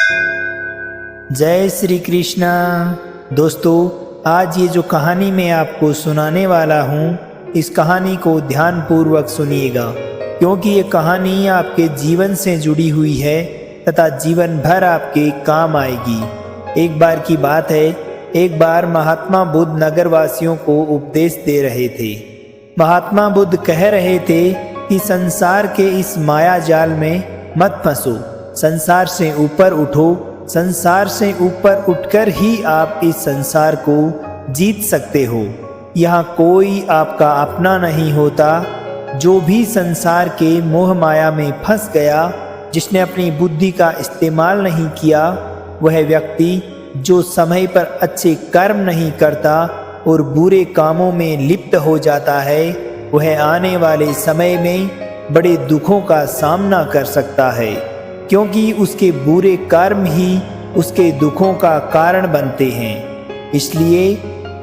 जय श्री कृष्णा। दोस्तों, आज ये जो कहानी मैं आपको सुनाने वाला हूँ, इस कहानी को ध्यान पूर्वक सुनिएगा, क्योंकि ये कहानी आपके जीवन से जुड़ी हुई है तथा जीवन भर आपके काम आएगी। एक बार की बात है, एक बार महात्मा बुद्ध नगरवासियों को उपदेश दे रहे थे। महात्मा बुद्ध कह रहे थे कि संसार के इस माया जाल में मत फंसो, संसार से ऊपर उठो। संसार से ऊपर उठकर ही आप इस संसार को जीत सकते हो। यहाँ कोई आपका अपना नहीं होता। जो भी संसार के मोह माया में फंस गया, जिसने अपनी बुद्धि का इस्तेमाल नहीं किया, वह व्यक्ति जो समय पर अच्छे कर्म नहीं करता और बुरे कामों में लिप्त हो जाता है, वह आने वाले समय में बड़े दुखों का सामना कर सकता है, क्योंकि उसके बुरे कर्म ही उसके दुखों का कारण बनते हैं। इसलिए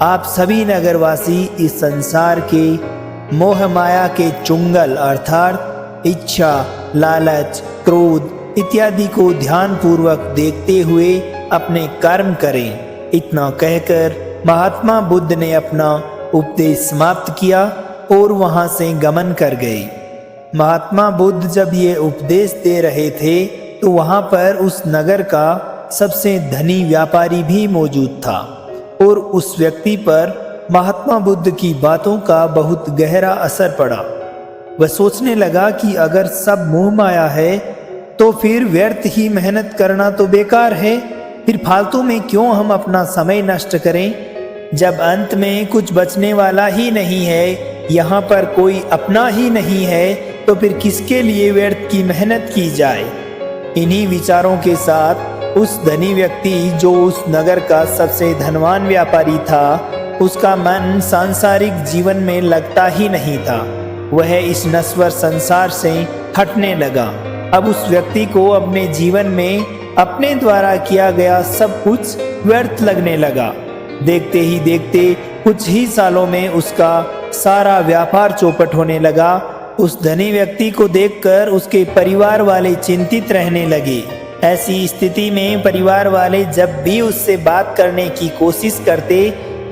आप सभी नगरवासी इस संसार के मोह माया के चुंगल अर्थात इच्छा, लालच, क्रोध इत्यादि को ध्यान पूर्वक देखते हुए अपने कर्म करें। इतना कहकर महात्मा बुद्ध ने अपना उपदेश समाप्त किया और वहां से गमन कर गए। महात्मा बुद्ध जब ये उपदेश दे रहे थे तो वहां पर उस नगर का सबसे धनी व्यापारी भी मौजूद था और उस व्यक्ति पर महात्मा बुद्ध की बातों का बहुत गहरा असर पड़ा। वह सोचने लगा कि अगर सब मोह माया है तो फिर व्यर्थ ही मेहनत करना तो बेकार है, फिर फालतू में क्यों हम अपना समय नष्ट करें। जब अंत में कुछ बचने वाला ही नहीं है, यहाँ पर कोई अपना ही नहीं है, तो फिर किसके लिए व्यर्थ की मेहनत की जाए। इन्हीं विचारों के साथ उस धनी व्यक्ति, जो उस नगर का सबसे धनवान व्यापारी था, उसका मन सांसारिक जीवन में लगता ही नहीं था। वह इस नश्वर संसार से हटने लगा। अब उस व्यक्ति को अपने जीवन में अपने द्वारा किया गया सब कुछ व्यर्थ लगने लगा। देखते ही देखते कुछ ही सालों में उसका सारा व्यापार चौपट होने लगा। उस धनी व्यक्ति को देखकर उसके परिवार वाले चिंतित रहने लगे। ऐसी स्थिति में परिवार वाले जब भी उससे बात करने की कोशिश करते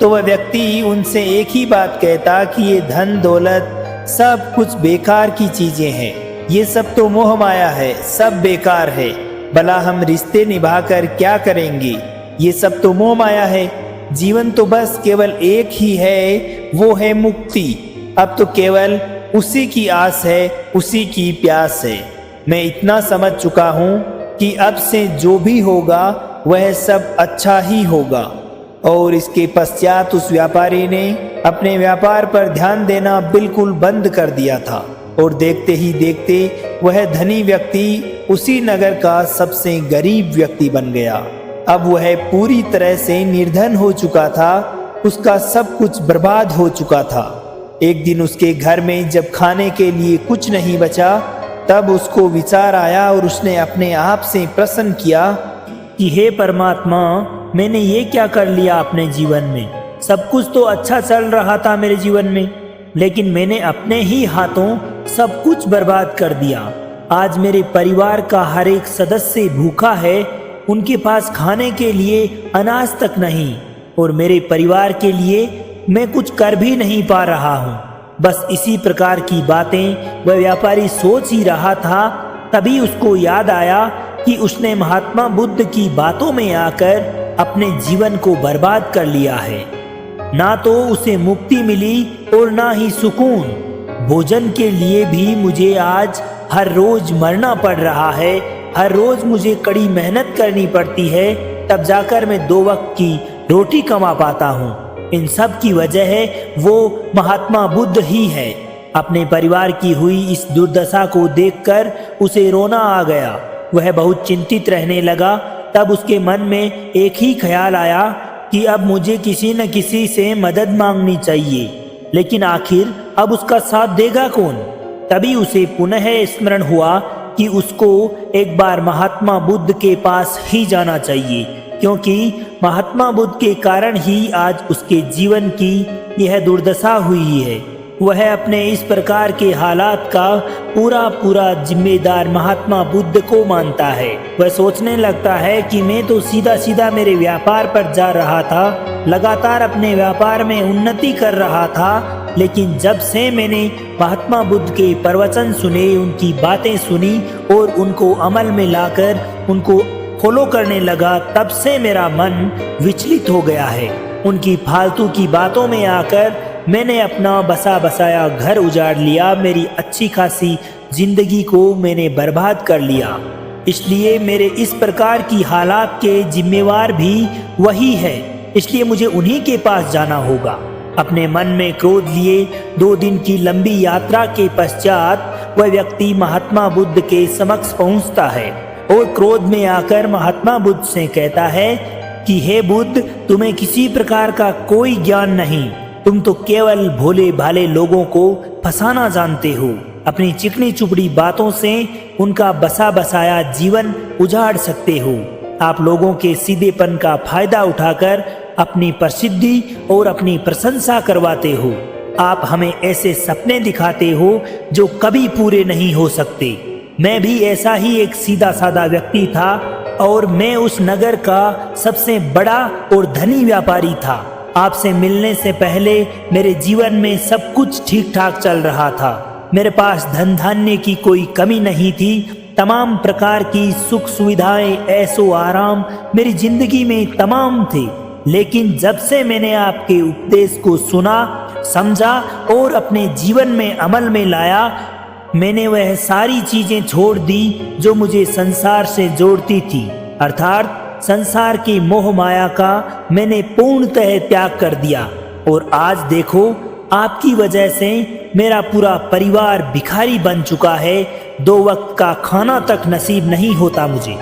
तो वह व्यक्ति उनसे एक ही बात कहता कि ये धन दौलत सब कुछ बेकार की चीजें हैं, ये सब तो मोह माया है, सब बेकार है, भला हम रिश्ते निभाकर क्या करेंगे, ये सब तो मोह माया है, जीवन तो बस केवल एक ही है, वो है मुक्ति। अब तो केवल उसी की आस है, उसी की प्यास है। मैं इतना समझ चुका हूँ कि अब से जो भी होगा वह सब अच्छा ही होगा। और इसके पश्चात उस व्यापारी ने अपने व्यापार पर ध्यान देना बिल्कुल बंद कर दिया था और देखते ही देखते वह धनी व्यक्ति उसी नगर का सबसे गरीब व्यक्ति बन गया। अब वह पूरी तरह से निर्धन हो चुका था, उसका सब कुछ बर्बाद हो चुका था। एक दिन उसके घर में जब खाने के लिए कुछ नहीं बचा, तब उसको विचार आया और उसने अपने आप से प्रश्न किया कि हे परमात्मा, मैंने ये क्या कर लिया अपने जीवन में। सब कुछ तो अच्छा चल रहा था मेरे जीवन में, लेकिन मैंने अपने ही हाथों सब कुछ बर्बाद कर दिया। आज मेरे परिवार का हर एक सदस्य भूखा है, उनके पास खाने के लिए अनाज तक नहीं, और मेरे परिवार के लिए मैं कुछ कर भी नहीं पा रहा हूँ। बस इसी प्रकार की बातें वह व्यापारी सोच ही रहा था। तभी उसको याद आया कि उसने महात्मा बुद्ध की बातों में आकर अपने जीवन को बर्बाद कर लिया है। ना तो उसे मुक्ति मिली और ना ही सुकून। भोजन के लिए भी मुझे आज हर रोज मरना पड़ रहा है, हर रोज मुझे कड़ी मेहनत करनी पड़ती है, तब जाकर मैं 2 वक्त की रोटी कमा पाता हूँ। इन सब की वजह है वो महात्मा बुद्ध ही है। अपने परिवार की हुई इस दुर्दशा को देखकर उसे रोना आ गया। वह बहुत चिंतित रहने लगा। तब उसके मन में एक ही ख्याल आया कि अब मुझे किसी न किसी से मदद मांगनी चाहिए, लेकिन आखिर अब उसका साथ देगा कौन। तभी उसे पुनः स्मरण हुआ कि उसको एक बार महात्मा बुद्ध के पास ही जाना चाहिए, क्योंकि महात्मा बुद्ध के कारण ही आज उसके जीवन की यह दुर्दशा हुई है। वह अपने इस प्रकार के हालात का पूरा जिम्मेदार महात्मा बुद्ध को मानता है। वह सोचने लगता है कि मैं तो सीधा सीधा मेरे व्यापार पर जा रहा था, लगातार अपने व्यापार में उन्नति कर रहा था, लेकिन जब से मैंने महात्मा बुद्ध के प्रवचन सुने, उनकी बातें सुनी और उनको अमल में लाकर उनको फॉलो करने लगा, तब से मेरा मन विचलित हो गया है। उनकी फालतू की बातों में आकर मैंने अपना बसा बसाया घर उजाड़ लिया, मेरी अच्छी खासी जिंदगी को मैंने बर्बाद कर लिया। इसलिए मेरे इस प्रकार की हालात के जिम्मेवार भी वही है, इसलिए मुझे उन्हीं के पास जाना होगा। अपने मन में क्रोध लिए 2 दिन की लंबी यात्रा के पश्चात वह व्यक्ति महात्मा बुद्ध के समक्ष पहुंचता है और क्रोध में आकर महात्मा बुद्ध से कहता है कि हे बुद्ध, तुम्हें किसी प्रकार का कोई ज्ञान नहीं, तुम तो केवल भोले भाले लोगों को फंसाना जानते हो। अपनी चिकनी चुपड़ी बातों से उनका बसा बसाया जीवन उजाड़ सकते हो। आप लोगों के सीधेपन का फायदा उठाकर अपनी प्रसिद्धि और अपनी प्रशंसा करवाते हो। आप हमें ऐसे सपने दिखाते हो जो कभी पूरे नहीं हो सकते। मैं भी ऐसा ही एक सीधा साधा व्यक्ति था और मैं उस नगर का सबसे बड़ा और धनी व्यापारी था। आपसे मिलने से पहले मेरे जीवन में सब कुछ ठीक ठाक चल रहा था। मेरे पास धन धान्य की कोई कमी नहीं थी। तमाम प्रकार की सुख सुविधाएं, ऐशो आराम मेरी जिंदगी में तमाम थे। लेकिन जब से मैंने आपके उपदेश को सुना, समझा और अपने जीवन में अमल में लाया, मैंने वह सारी चीजें छोड़ दी जो मुझे संसार से जोड़ती थी, अर्थात संसार की मोह माया का मैंने पूर्णतः त्याग कर दिया। और आज देखो, आपकी वजह से मेरा पूरा परिवार भिखारी बन चुका है। 2 वक्त का खाना तक नसीब नहीं होता मुझे।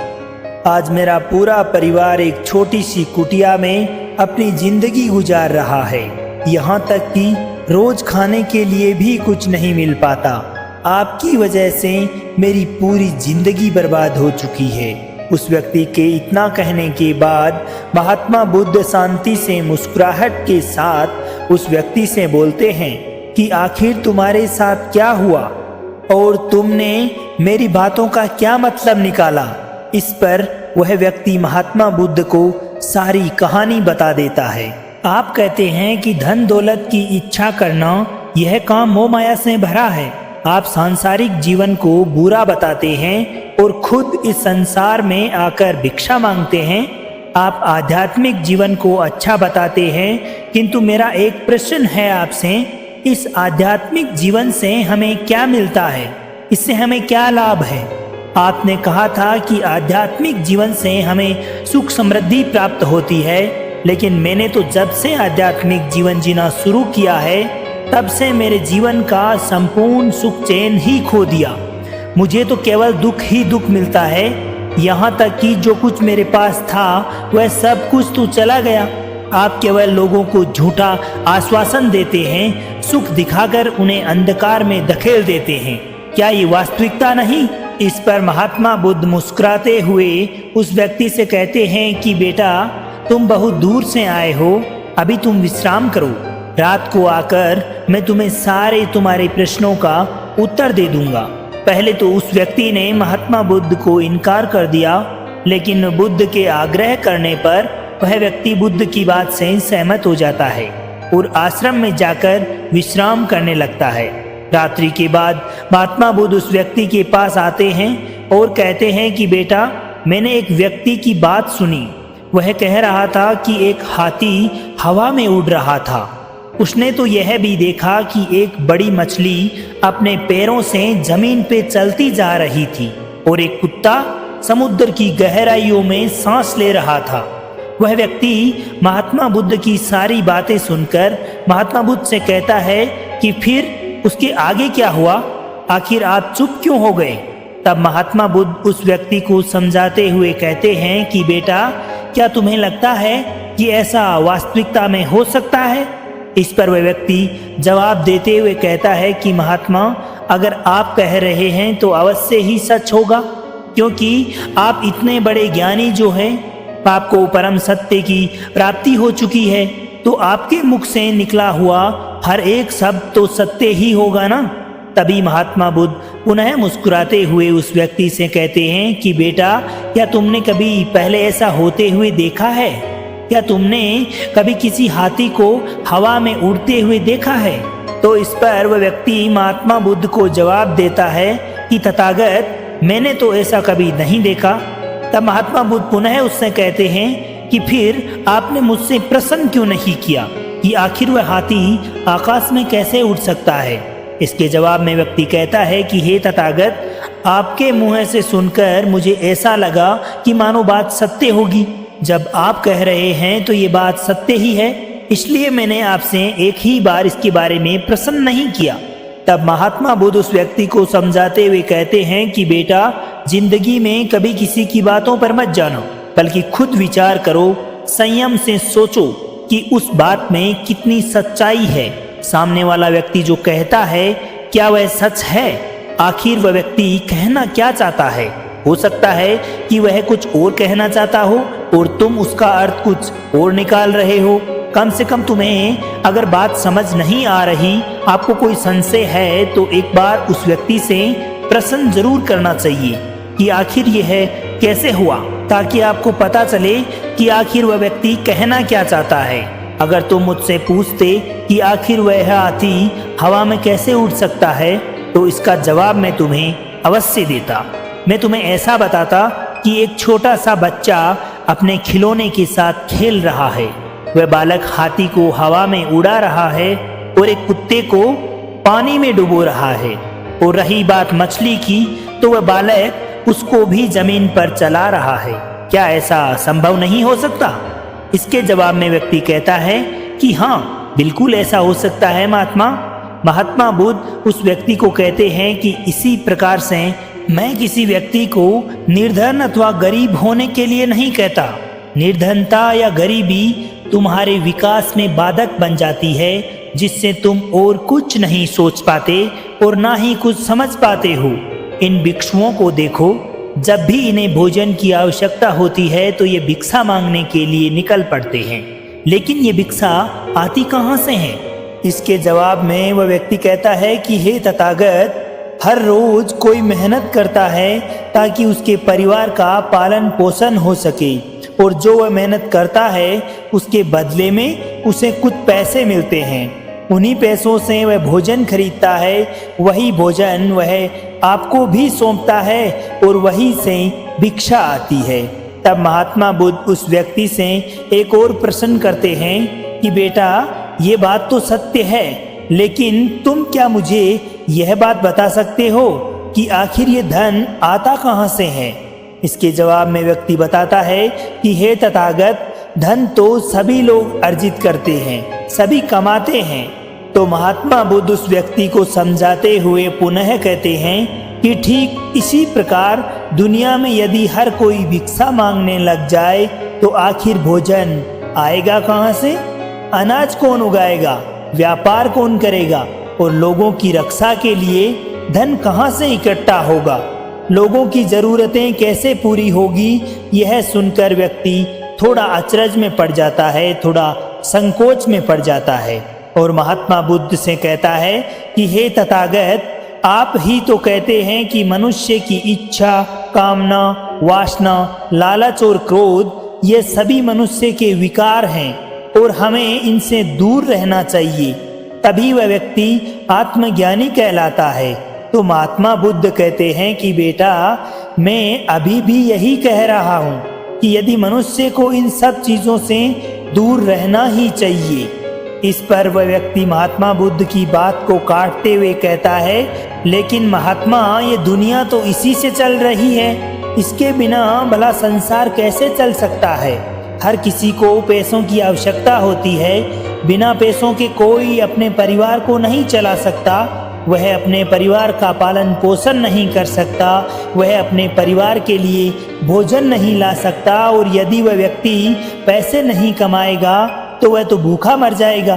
आज मेरा पूरा परिवार एक छोटी सी कुटिया में अपनी जिंदगी गुजार रहा है। यहाँ तक कि रोज खाने के लिए भी कुछ नहीं मिल पाता। आपकी वजह से मेरी पूरी जिंदगी बर्बाद हो चुकी है। उस व्यक्ति के इतना कहने के बाद महात्मा बुद्ध शांति से मुस्कुराहट के साथ उस व्यक्ति से बोलते हैं कि आखिर तुम्हारे साथ क्या हुआ और तुमने मेरी बातों का क्या मतलब निकाला। इस पर वह व्यक्ति महात्मा बुद्ध को सारी कहानी बता देता है। आप कहते हैं कि धन दौलत की इच्छा करना यह काम मोह माया से भरा है। आप सांसारिक जीवन को बुरा बताते हैं और खुद इस संसार में आकर भिक्षा मांगते हैं। आप आध्यात्मिक जीवन को अच्छा बताते हैं, किंतु मेरा एक प्रश्न है आपसे, इस आध्यात्मिक जीवन से हमें क्या मिलता है? इससे हमें क्या लाभ है? आपने कहा था कि आध्यात्मिक जीवन से हमें सुख समृद्धि प्राप्त होती है, लेकिन मैंने तो जब से आध्यात्मिक जीवन जीना शुरू किया है तब से मेरे जीवन का संपूर्ण सुख चैन ही खो दिया। मुझे तो केवल दुख ही दुख मिलता है। यहाँ तक कि जो कुछ मेरे पास था वह सब कुछ तो चला गया। आप केवल लोगों को झूठा आश्वासन देते हैं, सुख दिखाकर उन्हें अंधकार में धकेल देते हैं। क्या ये वास्तविकता नहीं? इस पर महात्मा बुद्ध मुस्कुराते हुए उस व्यक्ति से कहते हैं कि बेटा, तुम बहुत दूर से आए हो, अभी तुम विश्राम करो। रात को आकर मैं तुम्हें सारे तुम्हारे प्रश्नों का उत्तर दे दूंगा। पहले तो उस व्यक्ति ने महात्मा बुद्ध को इनकार कर दिया, लेकिन बुद्ध के आग्रह करने पर वह व्यक्ति बुद्ध की बात से सहमत हो जाता है और आश्रम में जाकर विश्राम करने लगता है। रात्रि के बाद महात्मा बुद्ध उस व्यक्ति के पास आते हैं और कहते हैं कि बेटा, मैंने एक व्यक्ति की बात सुनी। वह कह रहा था कि एक हाथी हवा में उड़ रहा था। उसने तो यह भी देखा कि एक बड़ी मछली अपने पैरों से जमीन पे चलती जा रही थी और एक कुत्ता समुद्र की गहराइयों में सांस ले रहा था। वह व्यक्ति महात्मा बुद्ध की सारी बातें सुनकर महात्मा बुद्ध से कहता है कि फिर उसके आगे क्या हुआ? आखिर आप चुप क्यों हो गए? तब महात्मा बुद्ध उस व्यक्ति को समझाते हुए कहते हैं कि बेटा, क्या तुम्हें लगता है कि ऐसा वास्तविकता में हो सकता है? इस पर वह व्यक्ति जवाब देते हुए कहता है कि महात्मा, अगर आप कह रहे हैं तो अवश्य ही सच होगा, क्योंकि आप इतने बड़े ज्ञानी जो हैं, आपको परम सत्य की प्राप्ति हो चुकी है, तो तो आपके मुख से निकला हुआ हर एक शब्द तो सत्य ही होगा ना। तभी महात्मा बुद्ध पुनः मुस्कुराते हुए उस व्यक्ति से कहते हैं कि बेटा, क्या तुमने कभी पहले ऐसा होते हुए देखा है? क्या तुमने कभी किसी हाथी को हवा में उड़ते हुए देखा है? तो इस पर वह व्यक्ति महात्मा बुद्ध को जवाब देता है कि तथागत, मैंने तो ऐसा कभी नहीं देखा। तब महात्मा बुद्ध पुनः उससे कहते हैं कि फिर आपने मुझसे प्रश्न क्यों नहीं किया कि आखिर वह हाथी आकाश में कैसे उड़ सकता है? इसके जवाब में व्यक्ति कहता है कि हे तथागत, आपके मुंह से सुनकर मुझे ऐसा लगा कि मानो बात सत्य होगी। जब आप कह रहे हैं तो ये बात सत्य ही है, इसलिए मैंने आपसे एक ही बार इसके बारे में प्रश्न नहीं किया। तब महात्मा बुद्ध उस व्यक्ति को समझाते हुए कहते हैं कि बेटा, जिंदगी में कभी किसी की बातों पर मत जानो, बल्कि खुद विचार करो, संयम से सोचो कि उस बात में कितनी सच्चाई है। सामने वाला व्यक्ति जो कहता है, क्या वह सच है? आखिर वह व्यक्ति कहना क्या चाहता है? हो सकता है कि वह कुछ और कहना चाहता हो और तुम उसका अर्थ कुछ और निकाल रहे हो। कम से कम तुम्हें अगर बात समझ नहीं आ रही, आपको कोई संशय है, तो एक बार उस व्यक्ति से प्रश्न जरूर करना चाहिए कि आखिर यह कैसे हुआ, ताकि आपको पता चले कि आखिर वह व्यक्ति कहना क्या चाहता है। अगर तुम मुझसे पूछते कि आखिर वह हाथी हवा में कैसे उड़ सकता है, तो इसका जवाब मैं तुम्हें अवश्य देता। मैं तुम्हें ऐसा बताता कि एक छोटा सा बच्चा अपने खिलौने के साथ खेल रहा है। वह बालक हाथी को हवा में उड़ा रहा है और एक कुत्ते को पानी में डुबो रहा है। और रही बात मछली की, तो वह बालक उसको भी जमीन पर चला रहा है। क्या ऐसा संभव नहीं हो सकता? इसके जवाब में व्यक्ति कहता है कि हाँ, बिल्कुल ऐसा हो सकता है महात्मा बुद्ध उस व्यक्ति को कहते हैं कि इसी प्रकार से मैं किसी व्यक्ति को निर्धन अथवा गरीब होने के लिए नहीं कहता। निर्धनता या गरीबी तुम्हारे विकास में बाधक बन जाती है, जिससे तुम और कुछ नहीं सोच पाते और ना ही कुछ समझ पाते हो। इन भिक्षुओं को देखो, जब भी इन्हें भोजन की आवश्यकता होती है तो ये भिक्षा मांगने के लिए निकल पड़ते हैं, लेकिन ये भिक्षा आती कहाँ से है? इसके जवाब में वह व्यक्ति कहता है कि हे तथागत, हर रोज कोई मेहनत करता है ताकि उसके परिवार का पालन पोषण हो सके, और जो वह मेहनत करता है उसके बदले में उसे कुछ पैसे मिलते हैं। उन्हीं पैसों से वह भोजन खरीदता है, वही भोजन वह आपको भी सौंपता है और वहीं से भिक्षा आती है। तब महात्मा बुद्ध उस व्यक्ति से एक और प्रश्न करते हैं कि बेटा, ये बात तो सत्य है, लेकिन तुम क्या मुझे यह बात बता सकते हो कि आखिर ये धन आता कहाँ से है? इसके जवाब में व्यक्ति बताता है कि हे तथागत, धन तो सभी लोग अर्जित करते हैं, सभी कमाते हैं। तो महात्मा बुद्ध उस व्यक्ति को समझाते हुए पुनः कहते हैं कि ठीक इसी प्रकार दुनिया में यदि हर कोई भिक्षा मांगने लग जाए तो आखिर भोजन आएगा कहाँ से? अनाज कौन उगाएगा? व्यापार कौन करेगा? और लोगों की रक्षा के लिए धन कहाँ से इकट्ठा होगा? लोगों की जरूरतें कैसे पूरी होगी? यह सुनकर व्यक्ति थोड़ा अचरज में पड़ जाता है, थोड़ा संकोच में पड़ जाता है और महात्मा बुद्ध से कहता है कि हे तथागत, आप ही तो कहते हैं कि मनुष्य की इच्छा, कामना, वासना, लालच और क्रोध ये सभी मनुष्य के विकार हैं और हमें इनसे दूर रहना चाहिए, तभी वह व्यक्ति आत्मज्ञानी कहलाता है। तो महात्मा बुद्ध कहते हैं कि बेटा, मैं अभी भी यही कह रहा हूँ कि यदि मनुष्य को इन सब चीज़ों से दूर रहना ही चाहिए। इस पर वह व्यक्ति महात्मा बुद्ध की बात को काटते हुए कहता है, लेकिन महात्मा, ये दुनिया तो इसी से चल रही है, इसके बिना भला संसार कैसे चल सकता है? हर किसी को पैसों की आवश्यकता होती है, बिना पैसों के कोई अपने परिवार को नहीं चला सकता, वह अपने परिवार का पालन पोषण नहीं कर सकता, वह अपने परिवार के लिए भोजन नहीं ला सकता, और यदि वह व्यक्ति पैसे नहीं कमाएगा तो वह तो भूखा मर जाएगा।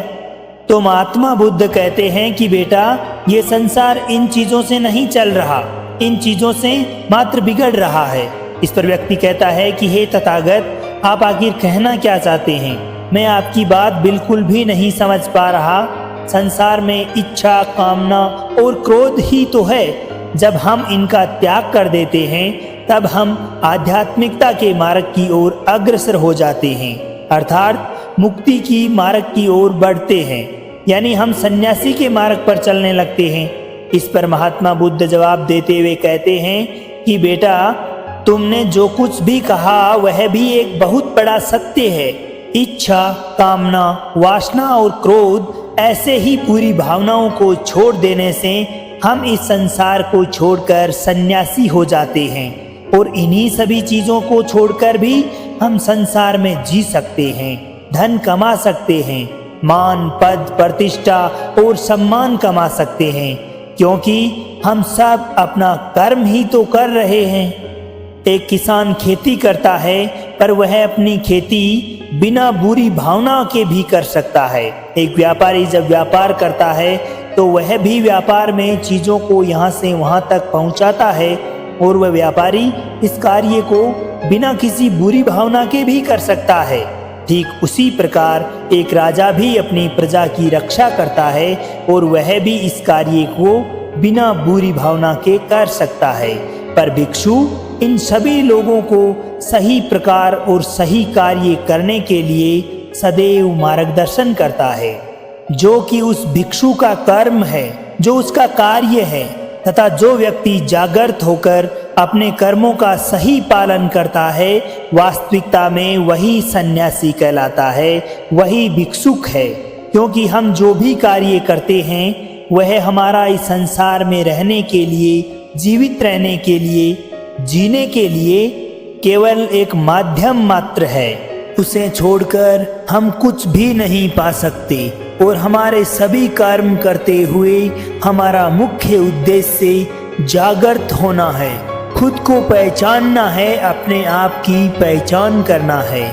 तो महात्मा बुद्ध कहते हैं कि बेटा, ये संसार इन चीज़ों से नहीं चल रहा, इन चीज़ों से मात्र बिगड़ रहा है। इस पर व्यक्ति कहता है कि हे तथागत, आप आखिर कहना क्या चाहते हैं? मैं आपकी बात बिल्कुल भी नहीं समझ पा रहा। संसार में इच्छा, कामना और क्रोध ही तो है। जब हम इनका त्याग कर देते हैं तब हम आध्यात्मिकता के मार्ग की ओर अग्रसर हो जाते हैं, अर्थात मुक्ति की मार्ग की ओर बढ़ते हैं, यानी हम सन्यासी के मार्ग पर चलने लगते हैं। इस पर महात्मा बुद्ध जवाब देते हुए कहते हैं कि बेटा, तुमने जो कुछ भी कहा वह भी एक बहुत बड़ा सत्य है। इच्छा, कामना, वासना और क्रोध ऐसे ही पूरी भावनाओं को छोड़ देने से हम इस संसार को छोड़कर सन्यासी हो जाते हैं और इन्हीं सभी चीजों को छोड़कर भी हम संसार में जी सकते हैं, धन कमा सकते हैं, मान, पद, प्रतिष्ठा और सम्मान कमा सकते हैं, क्योंकि हम सब अपना कर्म ही तो कर रहे हैं। एक किसान खेती करता है पर वह अपनी खेती बिना बुरी भावना के भी कर सकता है। एक व्यापारी जब व्यापार करता है तो वह भी व्यापार में चीज़ों को यहाँ से वहाँ तक पहुँचाता है और वह व्यापारी इस कार्य को बिना किसी बुरी भावना के भी कर सकता है। ठीक उसी प्रकार एक राजा भी अपनी प्रजा की रक्षा करता है और वह भी इस कार्य को बिना बुरी भावना के कर सकता है। पर भिक्षु इन सभी लोगों को सही प्रकार और सही कार्य करने के लिए सदैव मार्गदर्शन करता है, जो कि उस भिक्षु का कर्म है, जो उसका कार्य है। तथा जो व्यक्ति जागृत होकर अपने कर्मों का सही पालन करता है, वास्तविकता में वही सन्यासी कहलाता है, वही भिक्षुक है। क्योंकि हम जो भी कार्य करते हैं वह हमारा इस संसार में रहने के लिए, जीवित रहने के लिए, जीने के लिए केवल एक माध्यम मात्र है। उसे छोड़कर हम कुछ भी नहीं पा सकते और हमारे सभी कर्म करते हुए हमारा मुख्य उद्देश्य जागृत होना है, खुद को पहचानना है, अपने आप की पहचान करना है।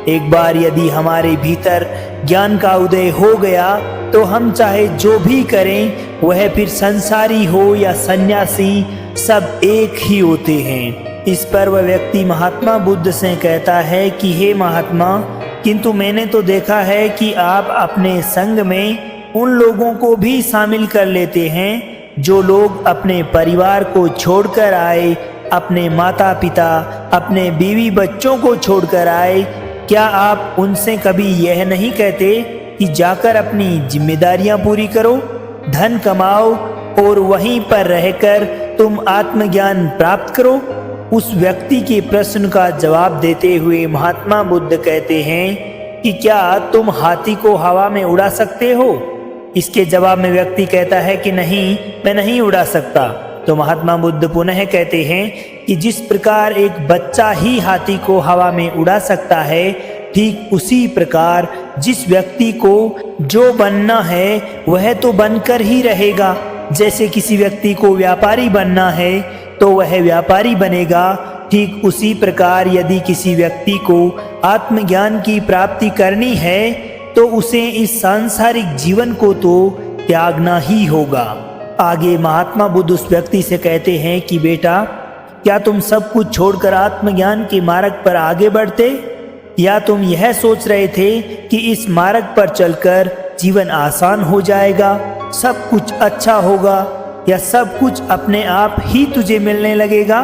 एक बार यदि हमारे भीतर ज्ञान का उदय हो गया तो हम चाहे जो भी करें वह फिर संसारी हो या सन्यासी, सब एक ही होते हैं। इस पर वह व्यक्ति महात्मा बुद्ध से कहता है कि हे महात्मा, किंतु मैंने तो देखा है कि आप अपने संग में उन लोगों को भी शामिल कर लेते हैं जो लोग अपने परिवार को छोड़कर आए, अपने माता पिता, अपने बीवी बच्चों को छोड़कर आए। क्या आप उनसे कभी यह नहीं कहते कि जाकर अपनी जिम्मेदारियां पूरी करो, धन कमाओ और वहीं पर रहकर तुम आत्मज्ञान प्राप्त करो? उस व्यक्ति के प्रश्न का जवाब देते हुए महात्मा बुद्ध कहते हैं कि क्या तुम हाथी को हवा में उड़ा सकते हो? इसके जवाब में व्यक्ति कहता है कि नहीं, मैं नहीं उड़ा सकता। तो महात्मा बुद्ध पुनः कहते हैं कि जिस प्रकार एक बच्चा ही हाथी को हवा में उड़ा सकता है, ठीक उसी प्रकार जिस व्यक्ति को जो बनना है वह तो बनकर ही रहेगा। जैसे किसी व्यक्ति को व्यापारी बनना है तो वह व्यापारी बनेगा, ठीक उसी प्रकार यदि किसी व्यक्ति को आत्मज्ञान की प्राप्ति करनी है तो उसे इस सांसारिक जीवन को तो त्यागना ही होगा। आगे महात्मा बुद्ध उस व्यक्ति से कहते हैं कि बेटा, क्या तुम सब कुछ छोड़कर आत्मज्ञान के मार्ग पर आगे बढ़ते, या तुम यह सोच रहे थे कि इस मार्ग पर चलकर जीवन आसान हो जाएगा, सब कुछ अच्छा होगा, या सब कुछ अपने आप ही तुझे मिलने लगेगा?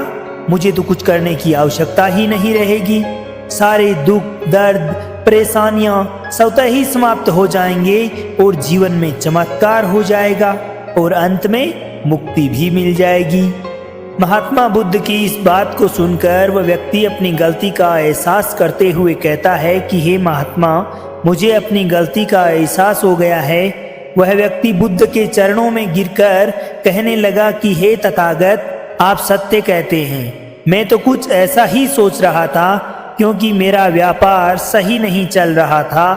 मुझे तो कुछ करने की आवश्यकता ही नहीं रहेगी, सारे दुख, दर्द, परेशानियां स्वतः ही समाप्त हो जाएंगे और जीवन में चमत्कार हो जाएगा और अंत में मुक्ति भी मिल जाएगी। महात्मा बुद्ध की इस बात को सुनकर वह व्यक्ति अपनी गलती का एहसास करते हुए कहता है कि हे महात्मा, मुझे अपनी गलती का एहसास हो गया है। वह व्यक्ति बुद्ध के चरणों में गिरकर कहने लगा कि हे तथागत, आप सत्य कहते हैं। मैं तो कुछ ऐसा ही सोच रहा था, क्योंकि मेरा व्यापार सही नहीं चल रहा था,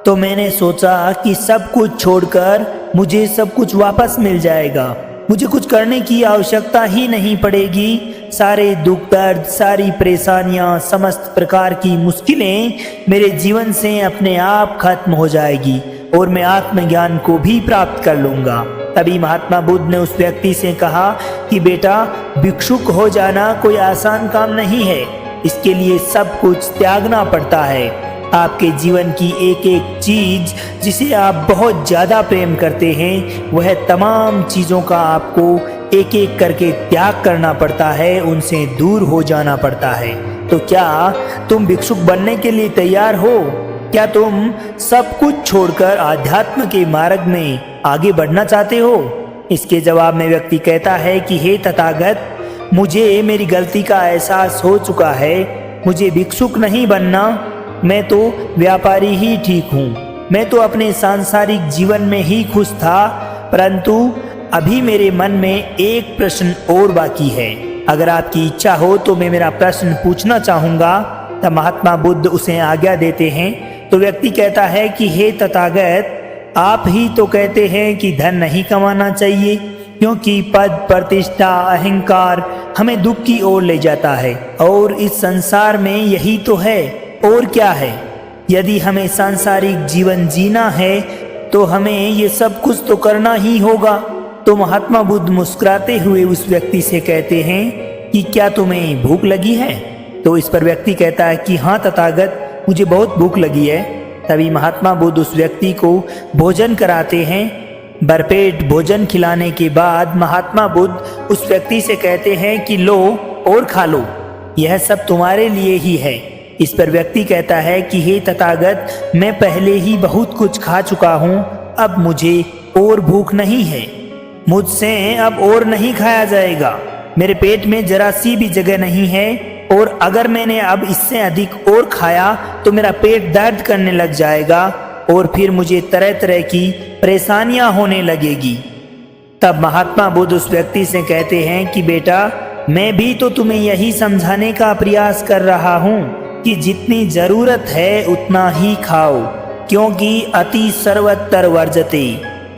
तो मैंने सोचा कि सब कुछ छोड़कर मुझे सब कुछ वापस मिल जाएगा, मुझे कुछ करने की आवश्यकता ही नहीं पड़ेगी। सारे दुख, दर्द, सारी परेशानियां, समस्त प्रकार की मुश्किलें मेरे जीवन से अपने आप खत्म हो जाएगी और मैं आत्मज्ञान को भी प्राप्त कर लूंगा। तभी महात्मा बुद्ध ने उस व्यक्ति से कहा कि बेटा, भिक्षुक हो जाना कोई आसान काम नहीं है, इसके लिए सब कुछ त्यागना पड़ता है। आपके जीवन की एक एक चीज जिसे आप बहुत ज्यादा प्रेम करते हैं, वह तमाम चीजों का आपको एक एक करके त्याग करना पड़ता है, उनसे दूर हो जाना पड़ता है। तो क्या तुम भिक्षुक बनने के लिए तैयार हो? क्या तुम सब कुछ छोड़कर आध्यात्म के मार्ग में आगे बढ़ना चाहते हो? इसके जवाब में व्यक्ति कहता है कि हे तथागत, मुझे मेरी गलती का एहसास हो चुका है, मुझे भिक्षुक नहीं बनना, मैं तो व्यापारी ही ठीक हूँ। मैं तो अपने सांसारिक जीवन में ही खुश था, परंतु अभी मेरे मन में एक प्रश्न और बाकी है। अगर आपकी इच्छा हो तो मैं मेरा प्रश्न पूछना चाहूँगा। तब महात्मा बुद्ध उसे आज्ञा देते हैं। तो व्यक्ति कहता है कि हे तथागत, आप ही तो कहते हैं कि धन नहीं कमाना चाहिए, क्योंकि पद, प्रतिष्ठा, अहंकार हमें दुख की ओर ले जाता है, और इस संसार में यही तो है। और क्या है? यदि हमें सांसारिक जीवन जीना है तो हमें ये सब कुछ तो करना ही होगा। तो महात्मा बुद्ध मुस्कुराते हुए उस व्यक्ति से कहते हैं कि क्या तुम्हें भूख लगी है? तो इस पर व्यक्ति कहता है कि हाँ तथागत, मुझे बहुत भूख लगी है। तभी महात्मा बुद्ध उस व्यक्ति को भोजन कराते हैं। भरपेट भोजन खिलाने के बाद महात्मा बुद्ध उस व्यक्ति से कहते हैं कि लो और खा लो, यह सब तुम्हारे लिए ही है। इस पर व्यक्ति कहता है कि हे तथागत, मैं पहले ही बहुत कुछ खा चुका हूँ, अब मुझे और भूख नहीं है, मुझसे अब और नहीं खाया जाएगा, मेरे पेट में जरा सी भी जगह नहीं है, और अगर मैंने अब इससे अधिक और खाया तो मेरा पेट दर्द करने लग जाएगा और फिर मुझे तरह तरह की परेशानियां होने लगेगी। तब महात्मा बुद्ध उस व्यक्ति से कहते हैं कि बेटा, मैं भी तो तुम्हें यही समझाने का प्रयास कर रहा हूँ कि जितनी जरूरत है उतना ही खाओ, क्योंकि अति सर्वत्र वर्जते।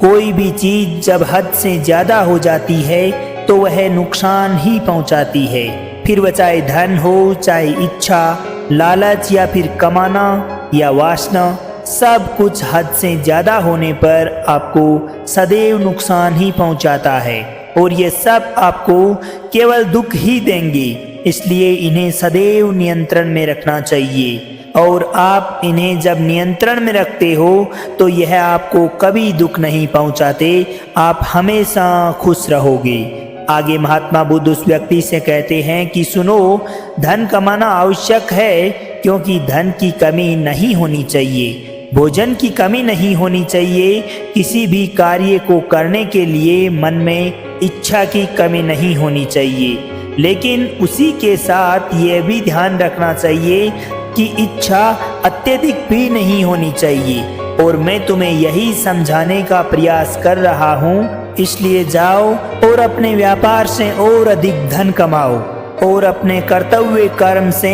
कोई भी चीज जब हद से ज्यादा हो जाती है तो वह नुकसान ही पहुंचाती है, फिर वह चाहे धन हो, चाहे इच्छा, लालच या फिर कमाना या वासना, सब कुछ हद से ज्यादा होने पर आपको सदैव नुकसान ही पहुंचाता है, और ये सब आपको केवल दुख ही देंगे। इसलिए इन्हें सदैव नियंत्रण में रखना चाहिए, और आप इन्हें जब नियंत्रण में रखते हो तो यह आपको कभी दुख नहीं पहुंचाते, आप हमेशा खुश रहोगे। आगे महात्मा बुद्ध उस व्यक्ति से कहते हैं कि सुनो, धन कमाना आवश्यक है, क्योंकि धन की कमी नहीं होनी चाहिए, भोजन की कमी नहीं होनी चाहिए, किसी भी कार्य को करने के लिए मन में इच्छा की कमी नहीं होनी चाहिए। लेकिन उसी के साथ यह भी ध्यान रखना चाहिए कि इच्छा अत्यधिक भी नहीं होनी चाहिए, और मैं तुम्हें यही समझाने का प्रयास कर रहा हूँ। इसलिए जाओ और अपने व्यापार से और अधिक धन कमाओ, और अपने कर्तव्य कर्म से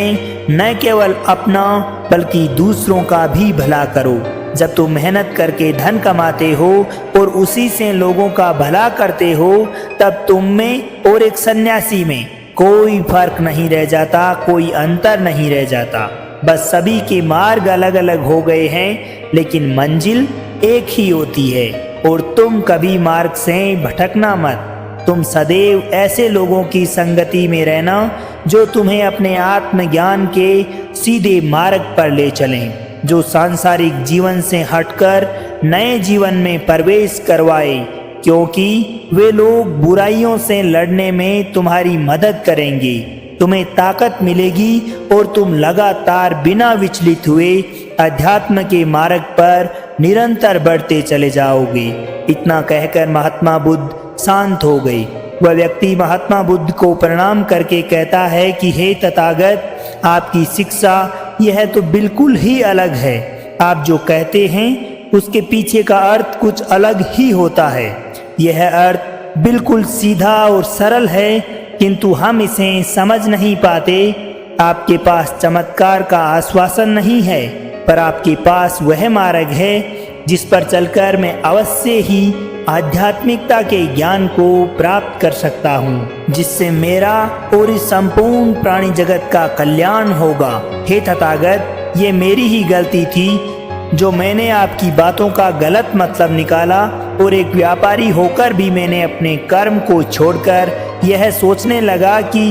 न केवल अपना बल्कि दूसरों का भी भला करो। जब तुम मेहनत करके धन कमाते हो और उसी से लोगों का भला करते हो, तब तुम में और एक सन्यासी में कोई फर्क नहीं रह जाता, कोई अंतर नहीं रह जाता। बस सभी के मार्ग अलग अलग हो गए हैं, लेकिन मंजिल एक ही होती है। और तुम कभी मार्ग से भटकना मत, तुम सदैव ऐसे लोगों की संगति में रहना जो तुम्हें अपने आत्मज्ञान के सीधे मार्ग पर ले चलें, जो सांसारिक जीवन से हटकर नए जीवन में प्रवेश करवाए, क्योंकि वे लोग बुराइयों से लड़ने में तुम्हारी मदद करेंगे। तुम्हें ताकत मिलेगी और तुम लगातार बिना विचलित हुए अध्यात्म के मार्ग पर निरंतर बढ़ते चले जाओगे। इतना कहकर महात्मा बुद्ध शांत हो गए। वह व्यक्ति महात्मा बुद्ध को प्रणाम करके कहता है कि हे तथागत, आपकी शिक्षा यह तो बिल्कुल ही अलग है। आप जो कहते हैं उसके पीछे का अर्थ कुछ अलग ही होता है। यह अर्थ बिल्कुल सीधा और सरल है, किंतु हम इसे समझ नहीं पाते। आपके पास चमत्कार का आश्वासन नहीं है, पर आपके पास वह मार्ग है जिस पर चलकर मैं अवश्य ही आध्यात्मिकता के ज्ञान को प्राप्त कर सकता हूँ, जिससे मेरा और इस संपूर्ण प्राणी जगत का कल्याण होगा। हे तथागत, ये मेरी ही गलती थी जो मैंने आपकी बातों का गलत मतलब निकाला, और एक व्यापारी होकर भी मैंने अपने कर्म को छोड़कर यह सोचने लगा कि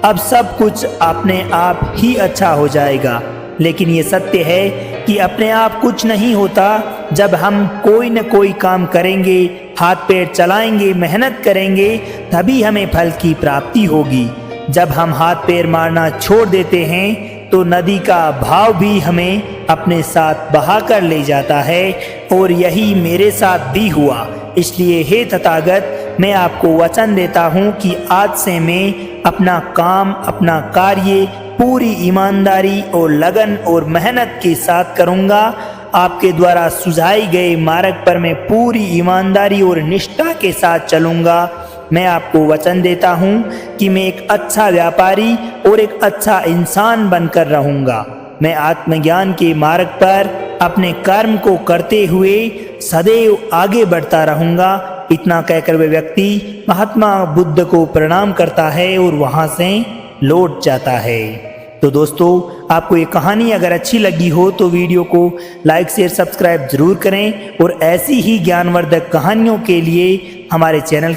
अब सब कुछ अपने आप ही अच्छा हो जाएगा। लेकिन ये सत्य है कि अपने आप कुछ नहीं होता। जब हम कोई न कोई काम करेंगे, हाथ पैर चलाएंगे, मेहनत करेंगे, तभी हमें फल की प्राप्ति होगी। जब हम हाथ पैर मारना छोड़ देते हैं तो नदी का भाव भी हमें अपने साथ बहा कर ले जाता है, और यही मेरे साथ भी हुआ। इसलिए हे तथागत, मैं आपको वचन देता हूँ कि आज से मैं अपना काम, अपना कार्य पूरी ईमानदारी और लगन और मेहनत के साथ करूँगा। आपके द्वारा सुझाए गए मार्ग पर मैं पूरी ईमानदारी और निष्ठा के साथ चलूँगा। मैं आपको वचन देता हूँ कि मैं एक अच्छा व्यापारी और एक अच्छा इंसान बनकर रहूँगा। मैं आत्मज्ञान के मार्ग पर अपने कर्म को करते हुए सदैव आगे बढ़ता रहूँगा। इतना कहकर वे व्यक्ति महात्मा बुद्ध को प्रणाम करता है और वहाँ से लौट जाता है। तो दोस्तों, आपको ये कहानी अगर अच्छी लगी हो तो वीडियो को लाइक शेयर सब्सक्राइब जरूर करें, और ऐसी ही ज्ञानवर्धक कहानियों के लिए हमारे चैनल